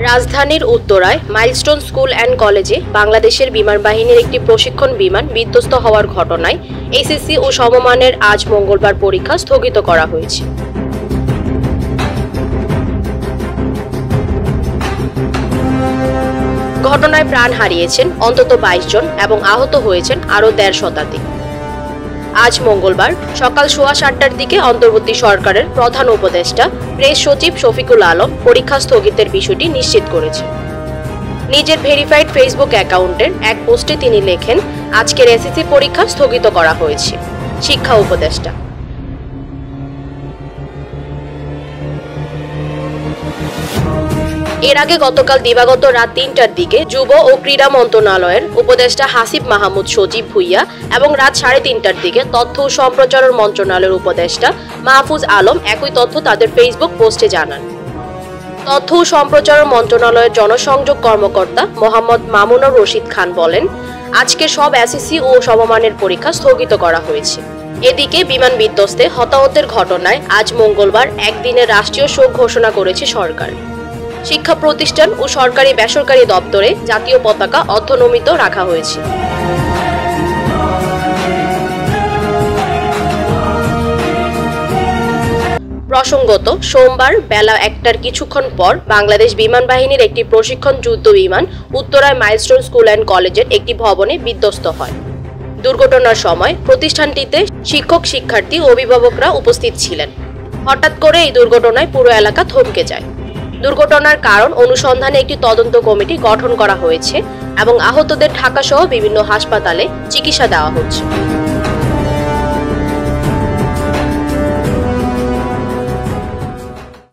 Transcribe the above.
রাজধানীর উত্তরায় milestone school and কলেজে বাংলাদেশের বিমান বাহিনীর একটি প্রশিক্ষণ বিমান বিধ্বস্ত হওয়ার ঘটনায় এসএসসি ও সমমানের আজ মঙ্গলবার পরীক্ষা স্থগিত করা হয়েছে। ঘটনায় প্রাণ হারিয়েছেন অন্তত ২২ জন এবং আহত হয়েছেন আরও ১.৫ শতাধিক। আজ মঙ্গলবার সকাল ৭:১৫টার দিকে অন্তর্বর্তী সরকারের প্রধান উপদেষ্টা প্রেস সচিব শফিকুল আলম পরীক্ষা স্থগিতের বিষয়টি নিশ্চিত করেছেন। নিজের ভেরিফাইড ফেসবুক অ্যাকাউন্টের এক পোস্টে তিনি লেখেন, আজকের এসএসসি পরীক্ষা স্থগিত করা হয়েছে। শিক্ষা উপদেষ্টা এর আগে গতকাল দিবাগত রাত ৩টার দিকে যুব ও ক্রীড়া মন্ত্রণালয়ের উপদেষ্টা হাসিব মাহমুদ সজীব ভুইয়া এবং রাত ৩:৩০টার দিকে তথ্য ও সম্প্রচার মন্ত্রণালয়ের উপদেষ্টা মাহফুজ আলম একই তথ্য তাদের ফেসবুক পোস্টে জানান। তথ্য ও সম্প্রচার মন্ত্রণালয়ের জনসংযোগ কর্মকর্তা মোহাম্মদ মামুনুর রশিদ খান বলেন, আজকের সব এসএসসি ও সমমানের পরীক্ষা স্থগিত করা হয়েছে। এদিকে বিমান বিধ্বস্তে হতাহতের ঘটনায় আজ মঙ্গলবার একদিনের রাষ্ট্রীয় শোক ঘোষণা করেছে সরকার। শিক্ষা প্রতিষ্ঠান ও সরকারি বেসরকারি দপ্তরে জাতীয় পতাকা অর্ধনমিত রাখা হয়েছে। প্রসঙ্গত, সোমবার বেলা ১টার কিছুক্ষণ পর বাংলাদেশ বিমান বাহিনীর একটি প্রশিক্ষণ যুদ্ধ বিমান উত্তরায় মাইলস্টোন স্কুল অ্যান্ড কলেজের একটি ভবনে বিধ্বস্ত হয়। দুর্ঘটনার সময় প্রতিষ্ঠানটিতে শিক্ষক, শিক্ষার্থী ও অভিভাবকরা উপস্থিত ছিলেন। হঠাৎ করে এই দুর্ঘটনায় পুরো এলাকা থমকে যায়। দুর্ঘটনার কারণ অনুসন্ধানে একটি তদন্ত কমিটি গঠন করা হয়েছে এবং আহতদের ঢাকা সহ বিভিন্ন হাসপাতালে চিকিৎসা দেওয়া হচ্ছে।